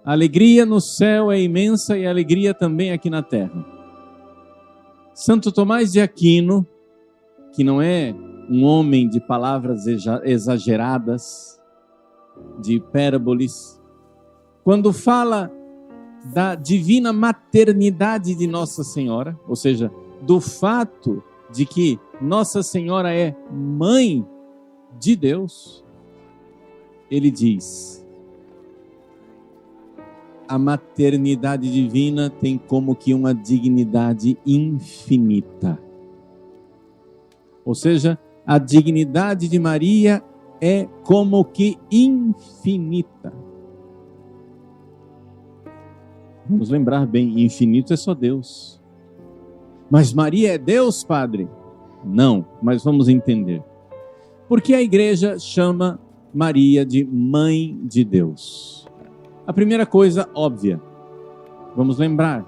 A alegria no céu é imensa e a alegria também aqui na terra. Santo Tomás de Aquino, que não é um homem de palavras exageradas, de hipérboles, quando fala da divina maternidade de Nossa Senhora, ou seja, do fato de que Nossa Senhora é mãe de Deus, ele diz: a maternidade divina tem como que uma dignidade infinita. Ou seja, a dignidade de Maria é como que infinita. Vamos lembrar bem, infinito é só Deus. Mas Maria é Deus, Padre? Não, mas vamos entender. Por que a igreja chama Maria de Mãe de Deus? A primeira coisa óbvia, vamos lembrar,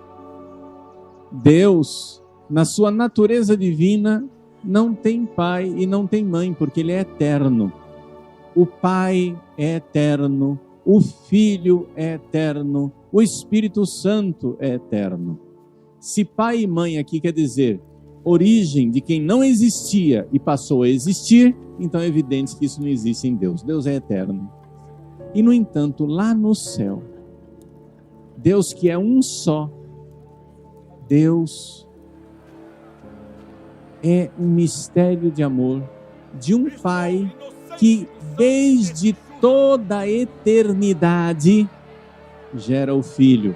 Deus, na sua natureza divina, não tem pai e não tem mãe, porque ele é eterno. O Pai é eterno, o Filho é eterno, o Espírito Santo é eterno. Se pai e mãe aqui quer dizer origem de quem não existia e passou a existir, então é evidente que isso não existe em Deus. Deus é eterno. E, no entanto, lá no céu, Deus que é um só, Deus é um mistério de amor de um Pai que desde toda a eternidade gera o Filho.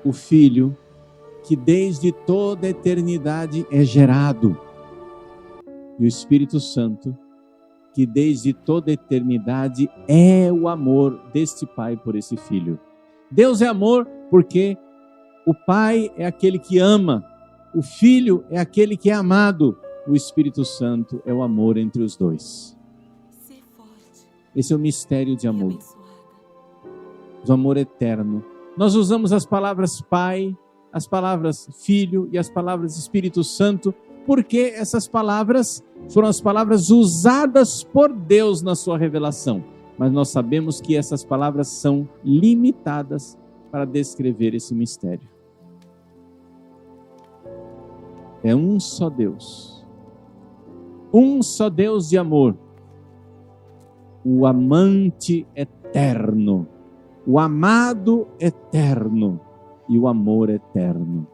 O Filho que desde toda a eternidade é gerado. E o Espírito Santo que desde toda a eternidade é o amor deste Pai por esse Filho. Deus é amor porque o Pai é aquele que ama, o Filho é aquele que é amado, o Espírito Santo é o amor entre os dois. Esse é o mistério de amor, do amor eterno. Nós usamos as palavras Pai, as palavras Filho e as palavras Espírito Santo, porque essas palavras foram as palavras usadas por Deus na sua revelação. Mas nós sabemos que essas palavras são limitadas para descrever esse mistério. É um só Deus. Um só Deus de amor. O amante eterno. O amado eterno. E o amor eterno.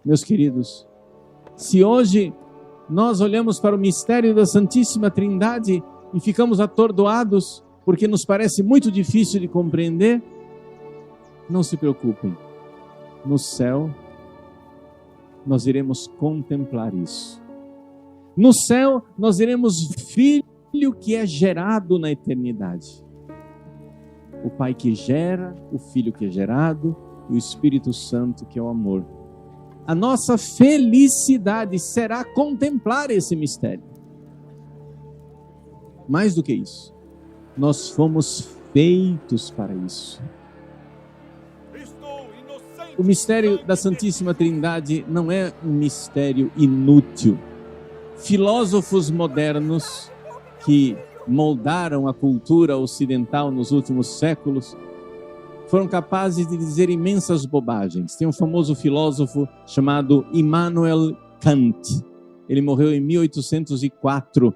Meus queridos, se hoje nós olhamos para o mistério da Santíssima Trindade e ficamos atordoados porque nos parece muito difícil de compreender, não se preocupem. No céu, nós iremos contemplar isso. No céu, nós iremos Filho que é gerado na eternidade. O Pai que gera, o Filho que é gerado, e o Espírito Santo que é o amor. A nossa felicidade será contemplar esse mistério. Mais do que isso, nós fomos feitos para isso. O mistério da Santíssima Trindade não é um mistério inútil. Filósofos modernos que moldaram a cultura ocidental nos últimos séculos foram capazes de dizer imensas bobagens. Tem um famoso filósofo chamado Immanuel Kant. Ele morreu em 1804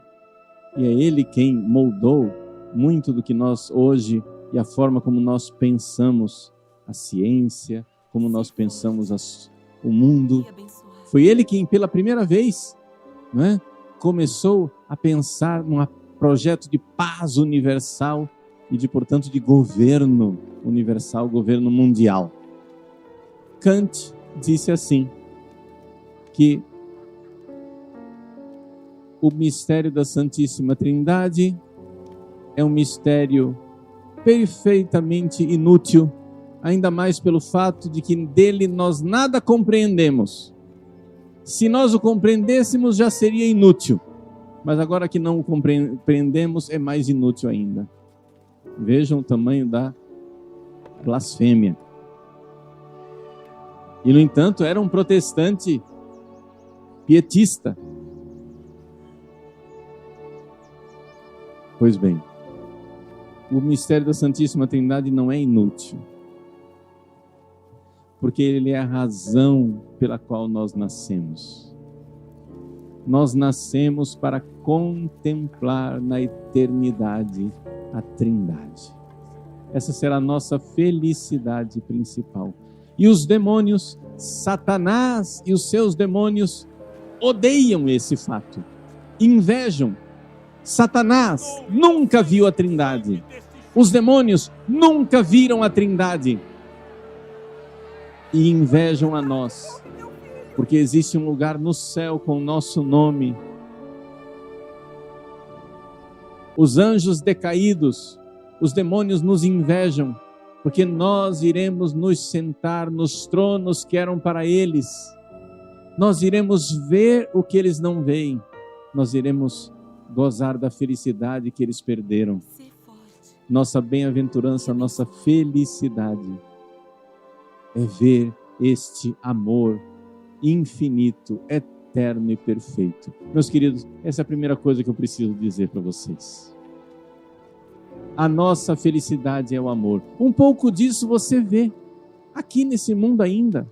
e é ele quem moldou muito do que nós hoje e a forma como nós pensamos a ciência, como nós pensamos o mundo. Foi ele quem pela primeira vez, começou a pensar num projeto de paz universal e de, portanto, de governo universal, governo mundial. Kant disse assim, que o mistério da Santíssima Trindade é um mistério perfeitamente inútil, ainda mais pelo fato de que dele nós nada compreendemos. Se nós o compreendêssemos, já seria inútil. Mas agora que não o compreendemos, é mais inútil ainda. Vejam o tamanho da blasfêmia. E, no entanto, era um protestante pietista. Pois bem, o mistério da Santíssima Trindade não é inútil, porque ele é a razão pela qual nós nascemos. Nós nascemos para contemplar na eternidade a Trindade. Essa será a nossa felicidade principal. E os demônios, Satanás e os seus demônios, odeiam esse fato, invejam. Satanás nunca viu a Trindade. Os demônios nunca viram a Trindade. E invejam a nós, porque existe um lugar no céu com o nosso nome. Os anjos decaídos, os demônios nos invejam, porque nós iremos nos sentar nos tronos que eram para eles. Nós iremos ver o que eles não veem. Nós iremos gozar da felicidade que eles perderam. Nossa bem-aventurança, nossa felicidade é ver este amor infinito, eterno e perfeito. Meus queridos, essa é a primeira coisa que eu preciso dizer para vocês. A nossa felicidade é o amor. Um pouco disso você vê aqui nesse mundo ainda.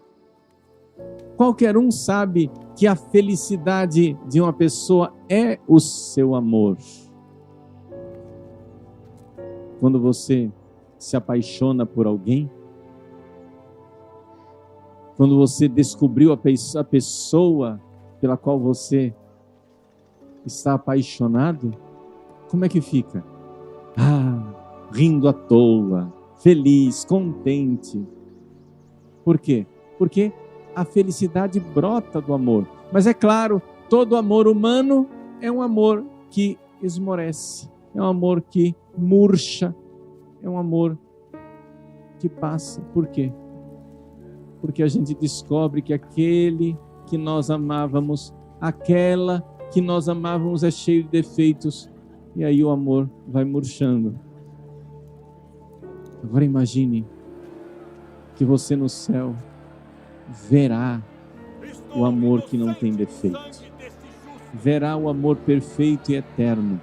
Qualquer um sabe que a felicidade de uma pessoa é o seu amor. Quando você se apaixona por alguém, quando você descobriu a pessoa pela qual você está apaixonado, como é que fica? Rindo à toa, feliz, contente. Por quê? Porque a felicidade brota do amor. Mas é claro, todo amor humano é um amor que esmorece, é um amor que murcha, é um amor que passa. Por quê? Porque a gente descobre que aquele que nós amávamos, aquela que nós amávamos é cheio de defeitos, e aí o amor vai murchando. Agora imagine que você no céu verá o amor que não tem defeito, verá o amor perfeito e eterno.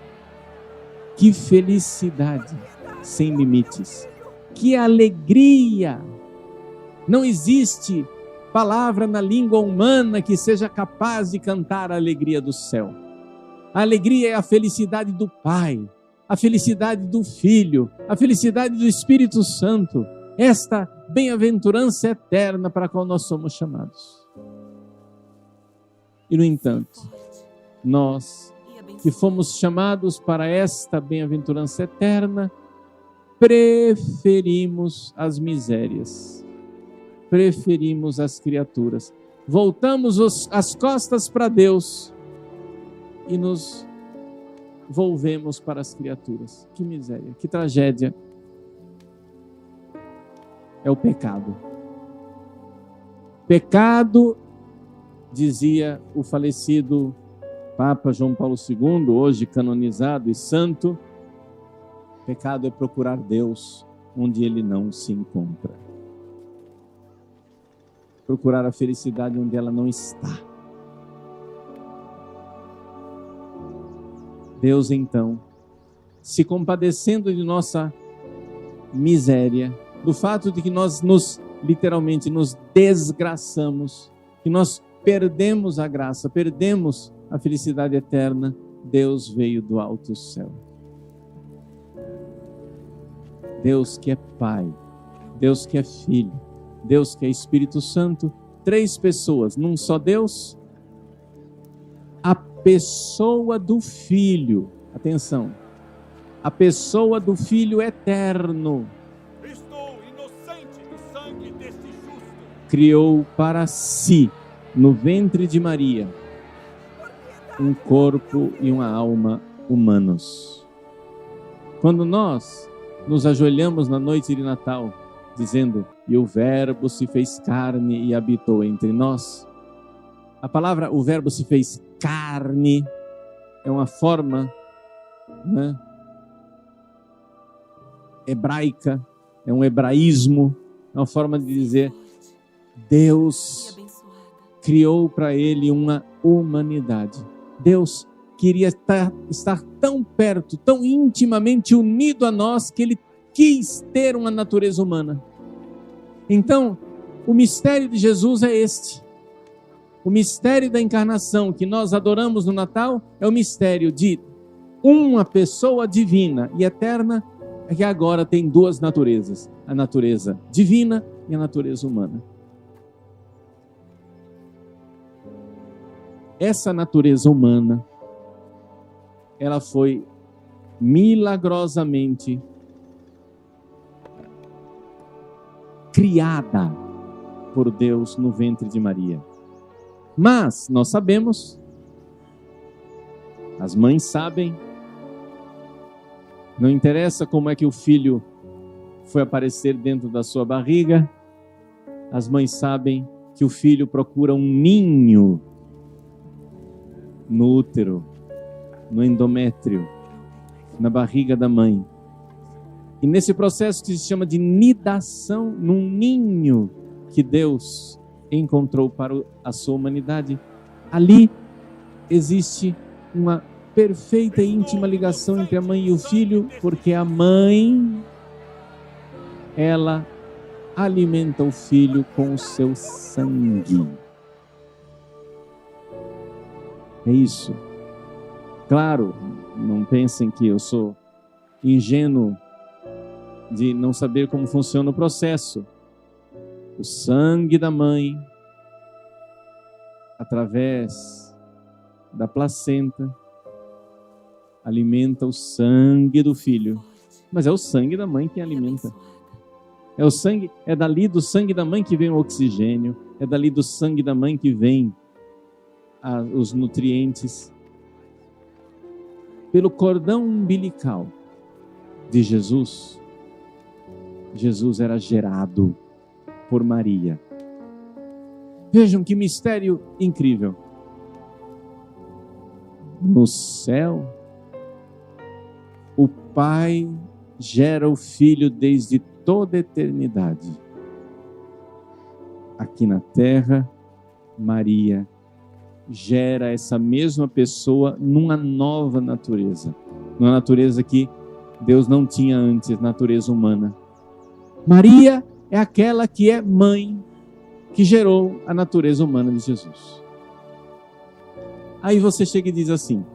Que felicidade sem limites, que alegria! Não existe palavra na língua humana que seja capaz de cantar a alegria do céu. A alegria é a felicidade do Pai, a felicidade do Filho, a felicidade do Espírito Santo, esta bem-aventurança eterna para a qual nós somos chamados. E no entanto, nós que fomos chamados para esta bem-aventurança eterna, preferimos as misérias, preferimos as criaturas, voltamos as costas para Deus e nos volvemos para as criaturas. Que miséria, que tragédia. É o pecado. Pecado, dizia o falecido Papa João Paulo II, hoje canonizado e santo, pecado é procurar Deus onde Ele não se encontra. Procurar a felicidade onde ela não está. Deus, então, se compadecendo de nossa miséria, do fato de que nós literalmente nos desgraçamos, que nós perdemos a graça, perdemos a felicidade eterna, Deus veio do alto céu. Deus que é Pai, Deus que é Filho, Deus que é Espírito Santo, três pessoas num só Deus. A pessoa do Filho, atenção, a pessoa do Filho eterno, Estou inocente do sangue deste justo. Criou para si, no ventre de Maria, um corpo e uma alma humanos. Quando nós nos ajoelhamos na noite de Natal, dizendo, e o Verbo se fez carne e habitou entre nós, a palavra, o Verbo se fez carne, é uma forma, né, hebraica, é um hebraísmo, é uma forma de dizer, Deus criou para ele uma humanidade. Deus queria estar tão perto, tão intimamente unido a nós, que ele quis ter uma natureza humana. Então, o mistério de Jesus é este. O mistério da encarnação que nós adoramos no Natal é o mistério de uma pessoa divina e eterna que agora tem duas naturezas, a natureza divina e a natureza humana. Essa natureza humana, ela foi milagrosamente criada por Deus no ventre de Maria. Mas nós sabemos, as mães sabem, não interessa como é que o filho foi aparecer dentro da sua barriga, as mães sabem que o filho procura um ninho no útero, no endométrio, na barriga da mãe. E nesse processo que se chama de nidação, num ninho que Deus encontrou para a sua humanidade, ali existe uma perfeita e íntima ligação entre a mãe e o filho, porque a mãe, ela alimenta o filho com o seu sangue. É isso. Claro, não pensem que eu sou ingênuo de não saber como funciona o processo. O sangue da mãe, através da placenta, alimenta o sangue do filho. Mas é o sangue da mãe que alimenta. É dali do sangue da mãe que vem o oxigênio, é dali do sangue da mãe que vem os nutrientes. Pelo cordão umbilical de Jesus, Jesus era gerado por Maria. Vejam que mistério incrível. No céu, o Pai gera o Filho desde toda a eternidade. Aqui na terra, Maria gera essa mesma pessoa numa nova natureza. Numa natureza que Deus não tinha antes, natureza humana. Maria é aquela que é mãe, que gerou a natureza humana de Jesus. Aí você chega e diz assim: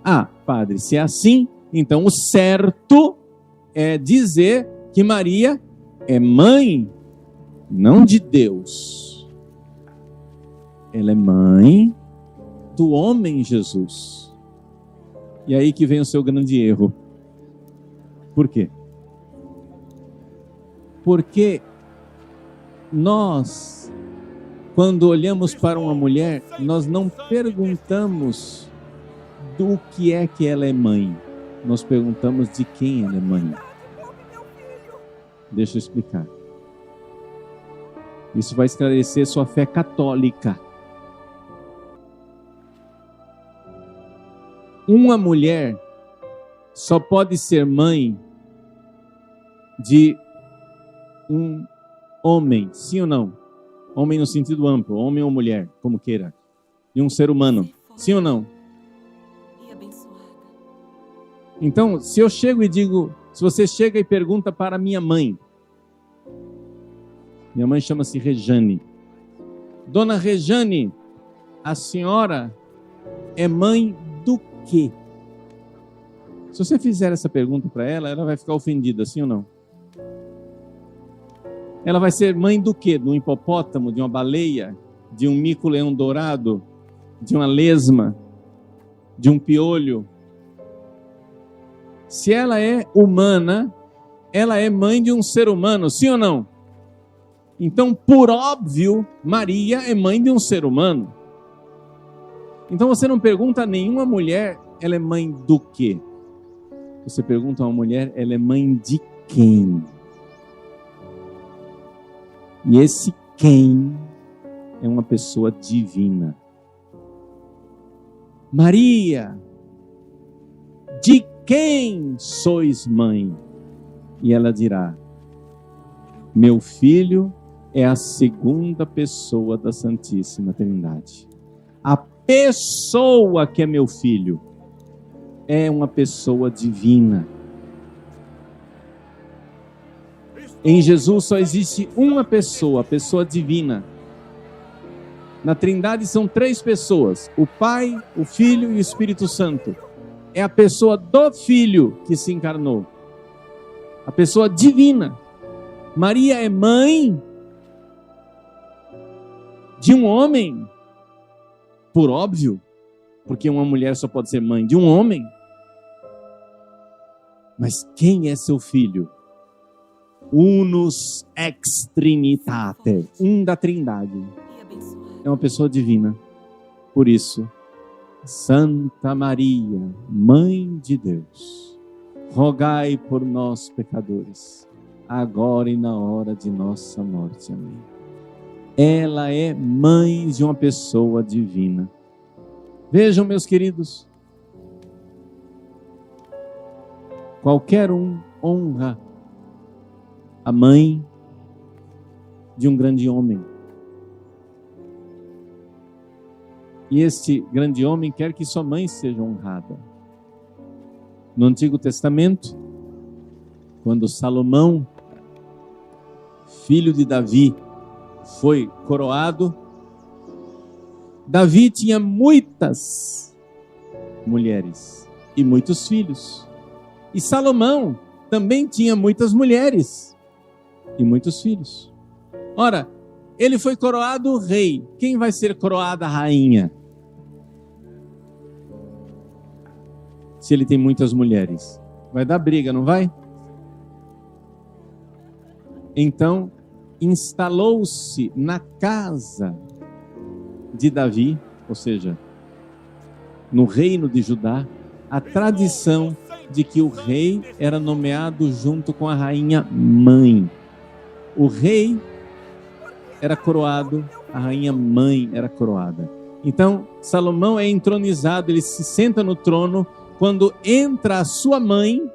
ah, padre, se é assim, então o certo é dizer que Maria é mãe, não de Deus. Ela é mãe do homem Jesus. E aí que vem o seu grande erro. Por quê? Porque nós, quando olhamos para uma mulher, nós não perguntamos do que é que ela é mãe. Nós perguntamos de quem ela é mãe. Deixa eu explicar. Isso vai esclarecer sua fé católica. Uma mulher só pode ser mãe de um homem, sim ou não? Homem no sentido amplo, homem ou mulher, como queira. De um ser humano, sim ou não? Então, se eu chego e digo, se você chega e pergunta para minha mãe chama-se Rejane. Dona Rejane, a senhora é mãe do quê? Se você fizer essa pergunta para ela, ela vai ficar ofendida, sim ou não? Ela vai ser mãe do quê? De um hipopótamo, de uma baleia, de um mico-leão dourado, de uma lesma, de um piolho? Se ela é humana, ela é mãe de um ser humano, sim ou não? Então, por óbvio, Maria é mãe de um ser humano. Então você não pergunta a nenhuma mulher, ela é mãe do quê? Você pergunta a uma mulher, ela é mãe de quem? E esse quem é uma pessoa divina. Maria, de quem sois mãe? E ela dirá: meu filho é a segunda pessoa da Santíssima Trindade. A pessoa que é meu filho é uma pessoa divina. Em Jesus só existe uma pessoa, a pessoa divina. Na Trindade são 3 pessoas, o Pai, o Filho e o Espírito Santo. É a pessoa do Filho que se encarnou. A pessoa divina. Maria é mãe de um homem, por óbvio, porque uma mulher só pode ser mãe de um homem. Mas quem é seu filho? Unus ex Trinitate, um da Trindade. É uma pessoa divina. Por isso, Santa Maria, Mãe de Deus, rogai por nós, pecadores, agora e na hora de nossa morte. Amém. Ela é mãe de uma pessoa divina. Vejam, meus queridos, qualquer um honra a mãe de um grande homem. E este grande homem quer que sua mãe seja honrada. No Antigo Testamento, quando Salomão, filho de Davi, foi coroado, Davi tinha muitas mulheres e muitos filhos. E Salomão também tinha muitas mulheres e muitos filhos. Ora, ele foi coroado rei. Quem vai ser coroada rainha? Se ele tem muitas mulheres. Vai dar briga, não vai? Então, instalou-se na casa de Davi, ou seja, no reino de Judá, a tradição de que o rei era nomeado junto com a rainha mãe. O rei era coroado, a rainha mãe era coroada. Então, Salomão é entronizado, ele se senta no trono. Quando entra a sua mãe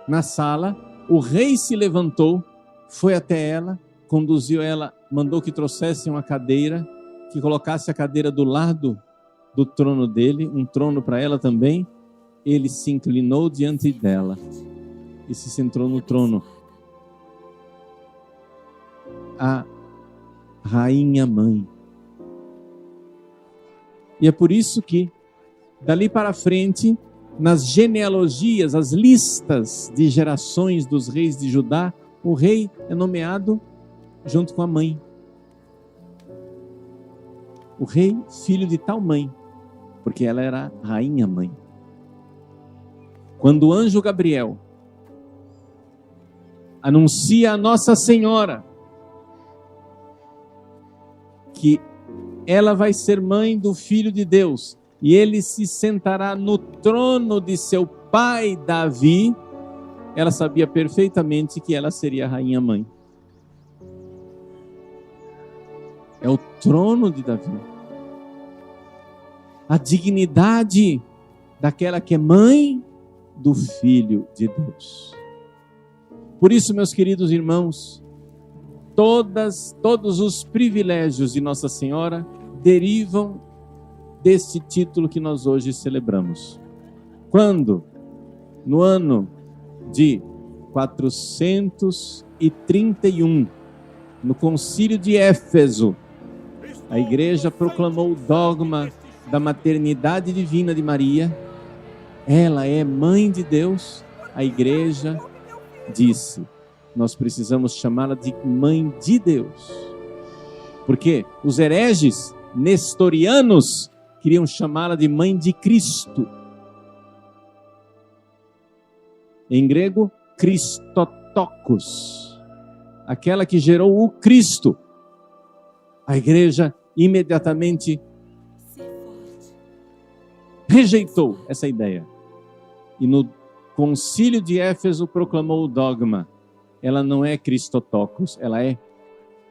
na sala, o rei se levantou, foi até ela, conduziu ela, mandou que trouxesse uma cadeira, que colocasse a cadeira do lado do trono dele, um trono para ela também. Ele se inclinou diante dela e se sentou no trono. A rainha mãe. E é por isso que dali para frente, nas genealogias, as listas de gerações dos reis de Judá, o rei é nomeado junto com a mãe. O rei, filho de tal mãe, porque ela era rainha mãe. Quando o anjo Gabriel anuncia a Nossa Senhora que ela vai ser mãe do Filho de Deus, e ele se sentará no trono de seu pai Davi, ela sabia perfeitamente que ela seria a rainha mãe. É o trono de Davi. A dignidade daquela que é mãe do Filho de Deus. Por isso, meus queridos irmãos, todos os privilégios de Nossa Senhora derivam desse título que nós hoje celebramos. Quando, no ano de 431, no concílio de Éfeso, a igreja proclamou o dogma da maternidade divina de Maria. Ela é mãe de Deus. A igreja disse: nós precisamos chamá-la de mãe de Deus. Porque os hereges nestorianos queriam chamá-la de mãe de Cristo. Em grego, Christotokos, aquela que gerou o Cristo. A igreja imediatamente rejeitou essa ideia. E no concílio de Éfeso proclamou o dogma: ela não é Christotokos, ela é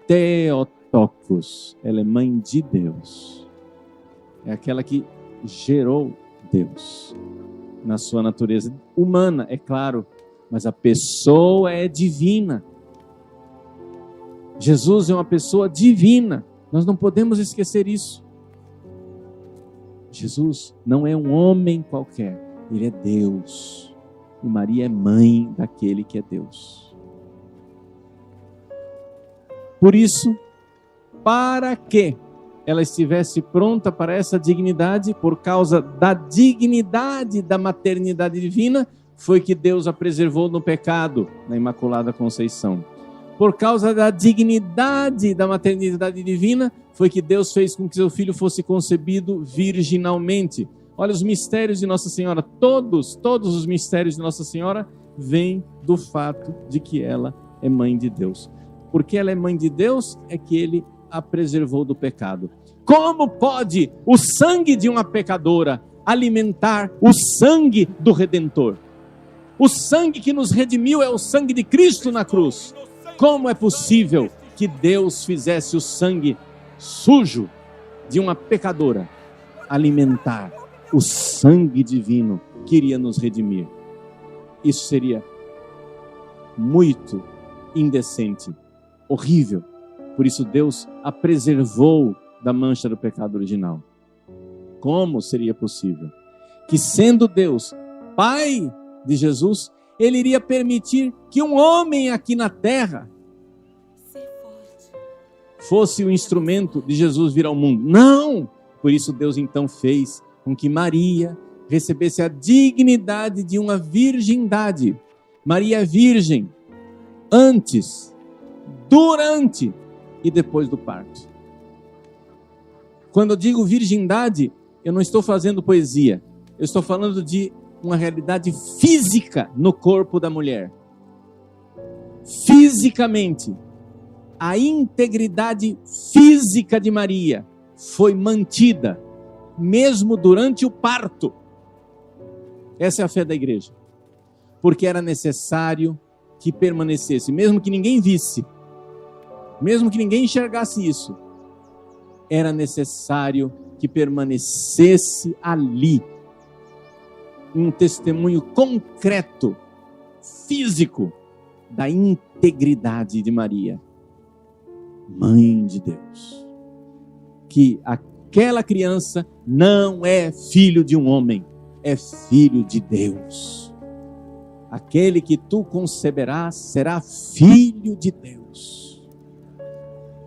Theotokos, ela é mãe de Deus. É aquela que gerou Deus na sua natureza humana, é claro, mas a pessoa é divina. Jesus é uma pessoa divina, nós não podemos esquecer isso. Jesus não é um homem qualquer, ele é Deus. E Maria é mãe daquele que é Deus. Por isso, para que ela estivesse pronta para essa dignidade, por causa da dignidade da maternidade divina, foi que Deus a preservou no pecado, na Imaculada Conceição. Por causa da dignidade da maternidade divina, foi que Deus fez com que seu filho fosse concebido virginalmente. Olha os mistérios de Nossa Senhora, todos os mistérios de Nossa Senhora vêm do fato de que ela é mãe de Deus. Porque ela é mãe de Deus, é que ele a preservou do pecado. Como pode o sangue de uma pecadora alimentar o sangue do Redentor? O sangue que nos redimiu é o sangue de Cristo na cruz. Como é possível que Deus fizesse o sangue sujo de uma pecadora alimentar o sangue divino que iria nos redimir? Isso seria muito indecente, horrível. Por isso Deus a preservou da mancha do pecado original. Como seria possível que, sendo Deus, Pai de Jesus, ele iria permitir que um homem aqui na terra fosse o instrumento de Jesus vir ao mundo? Não! Por isso Deus então fez com que Maria recebesse a dignidade de uma virgindade. Maria é virgem antes, durante e depois do parto. Quando eu digo virgindade, eu não estou fazendo poesia. Eu estou falando de uma realidade física no corpo da mulher. Fisicamente, a integridade física de Maria foi mantida, mesmo durante o parto. Essa é a fé da igreja. Porque era necessário que permanecesse, mesmo que ninguém visse, mesmo que ninguém enxergasse isso, era necessário que permanecesse ali um testemunho concreto, físico, da integridade de Maria, mãe de Deus. Que aquela criança não é filho de um homem, é filho de Deus. Aquele que tu conceberás será filho de Deus.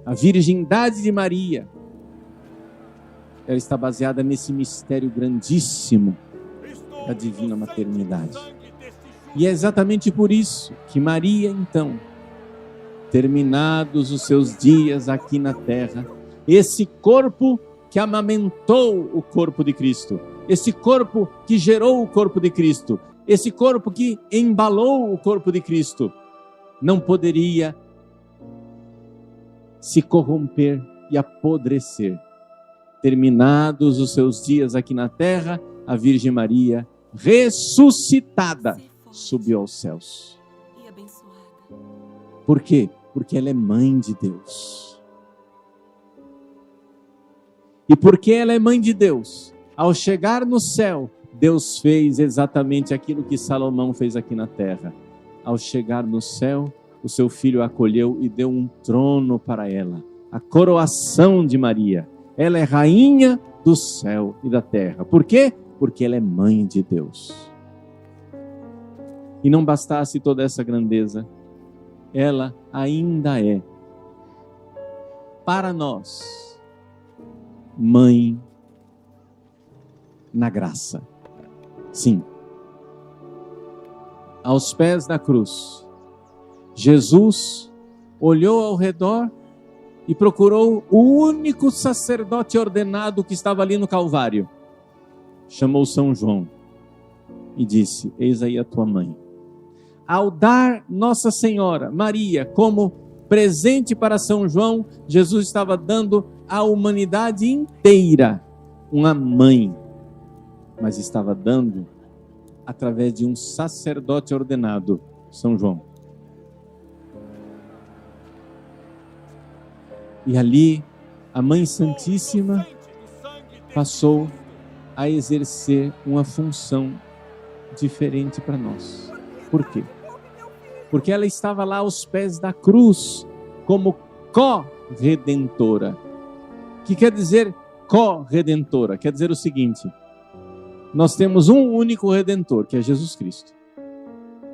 A virgindade de Maria, ela está baseada nesse mistério grandíssimo da divina maternidade. E é exatamente por isso que Maria, então, terminados os seus dias aqui na terra, esse corpo que amamentou o corpo de Cristo, esse corpo que gerou o corpo de Cristo, esse corpo que embalou o corpo de Cristo, não poderia se corromper e apodrecer. Terminados os seus dias aqui na terra, a Virgem Maria, ressuscitada, subiu aos céus. Por quê? Porque ela é mãe de Deus. E porque ela é mãe de Deus, ao chegar no céu, Deus fez exatamente aquilo que Salomão fez aqui na terra. Ao chegar no céu, o seu filho a acolheu e deu um trono para ela, a coroação de Maria. Ela é rainha do céu e da terra. Por quê? Porque ela é mãe de Deus. E não bastasse toda essa grandeza, ela ainda é, para nós, mãe na graça. Sim. Aos pés da cruz, Jesus olhou ao redor e procurou o único sacerdote ordenado que estava ali no Calvário. Chamou São João e disse: eis aí a tua mãe. Ao dar Nossa Senhora, Maria, como presente para São João, Jesus estava dando à humanidade inteira uma mãe, mas estava dando através de um sacerdote ordenado, São João. E ali, a Mãe Santíssima passou a exercer uma função diferente para nós. Por quê? Porque ela estava lá aos pés da cruz, como co-redentora. Que quer dizer co-redentora. Quer dizer o seguinte: nós temos um único Redentor, que é Jesus Cristo.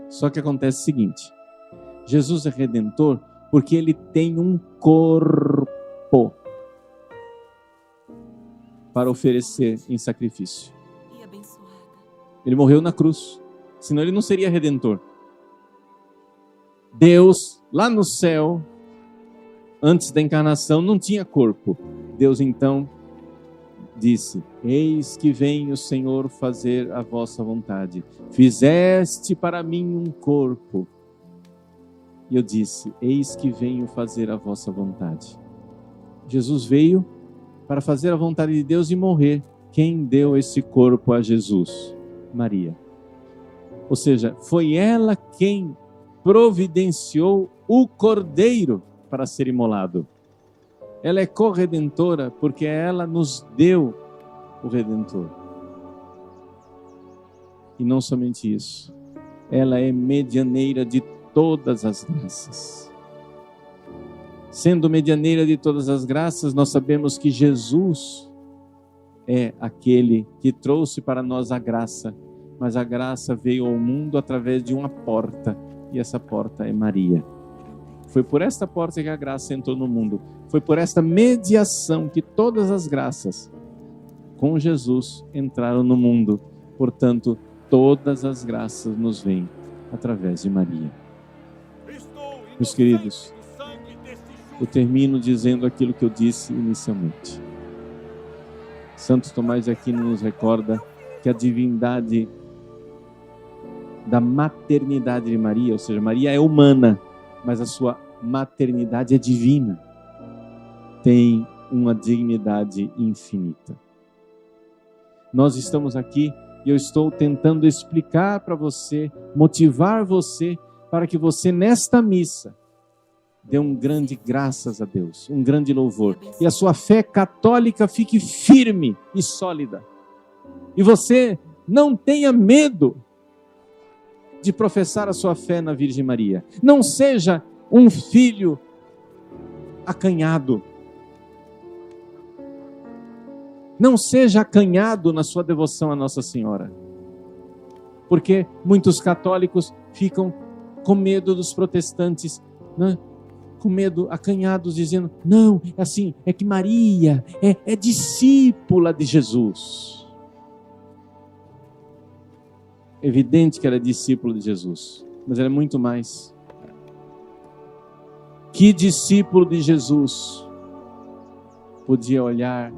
Só que acontece o seguinte: Jesus é Redentor porque Ele tem um corpo para oferecer em sacrifício. Ele morreu na cruz, senão Ele não seria Redentor. Deus, lá no céu, antes da encarnação, não tinha corpo. Deus então disse: eis que vem o Senhor fazer a vossa vontade. Fizeste para mim um corpo. E eu disse: eis que venho fazer a vossa vontade. Jesus veio para fazer a vontade de Deus e morrer. Quem deu esse corpo a Jesus? Maria. Ou seja, foi ela quem providenciou o cordeiro para ser imolado. Ela é corredentora porque ela nos deu o Redentor. E não somente isso, ela é medianeira de todas as graças. Sendo medianeira de todas as graças, nós sabemos que Jesus é aquele que trouxe para nós a graça, mas a graça veio ao mundo através de uma porta, e essa porta é Maria. Foi por esta porta que a graça entrou no mundo. Foi por esta mediação que todas as graças com Jesus entraram no mundo. Portanto, todas as graças nos vêm através de Maria. Meus queridos, eu termino dizendo aquilo que eu disse inicialmente. Santo Tomás de Aquino nos recorda que a divindade da maternidade de Maria, ou seja, Maria é humana, mas a sua maternidade é divina, tem uma dignidade infinita. Nós estamos aqui e eu estou tentando explicar para você, motivar você, para que você nesta missa dê um grande graças a Deus, um grande louvor, e a sua fé católica fique firme e sólida, e você não tenha medo de professar a sua fé na Virgem Maria. Não seja um filho acanhado. Não seja acanhado na sua devoção a Nossa Senhora. Porque muitos católicos ficam com medo dos protestantes, né? Com medo, acanhados, dizendo: não, é assim, é que Maria é discípula de Jesus. É evidente que ela é discípula de Jesus, mas ela é muito mais. Que discípulo de Jesus podia olhar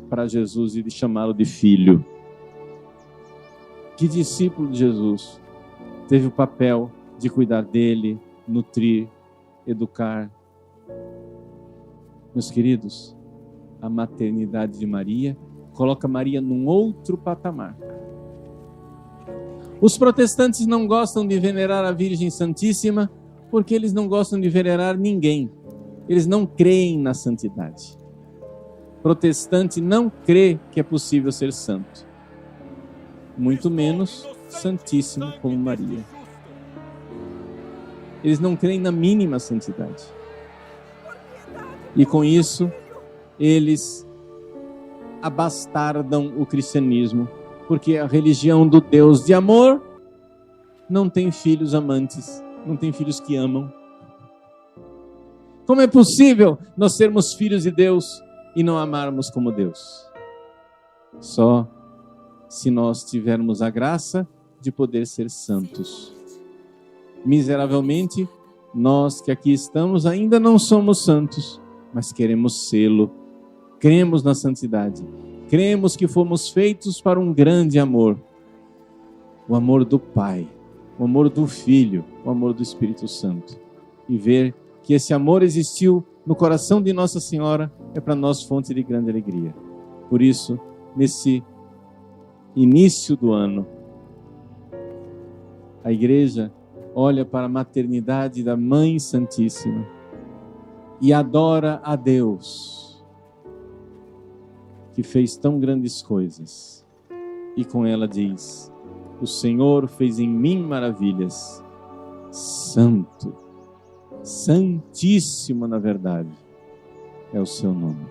para Jesus e chamá-lo de filho? Que discípulo de Jesus teve o papel de cuidar dele, nutrir, educar? Meus queridos, a maternidade de Maria coloca Maria num outro patamar. Os protestantes não gostam de venerar a Virgem Santíssima porque eles não gostam de venerar ninguém. Eles não creem na santidade. Protestante não crê que é possível ser santo, muito menos santíssimo como Maria. Eles não creem na mínima santidade. E com isso, eles abastardam o cristianismo, porque a religião do Deus de amor não tem filhos amantes, não tem filhos que amam. Como é possível nós sermos filhos de Deus e não amarmos como Deus? Só se nós tivermos a graça de poder ser santos. Miseravelmente, nós que aqui estamos ainda não somos santos, mas queremos sê-lo. Cremos na santidade. Cremos que fomos feitos para um grande amor. O amor do Pai, o amor do Filho, o amor do Espírito Santo. E ver que esse amor existiu no coração de Nossa Senhora é para nós fonte de grande alegria. Por isso, nesse início do ano, a Igreja olha para a maternidade da Mãe Santíssima e adora a Deus, que fez tão grandes coisas. E com ela diz: o Senhor fez em mim maravilhas. Santo, Santíssimo, na verdade, é o seu nome.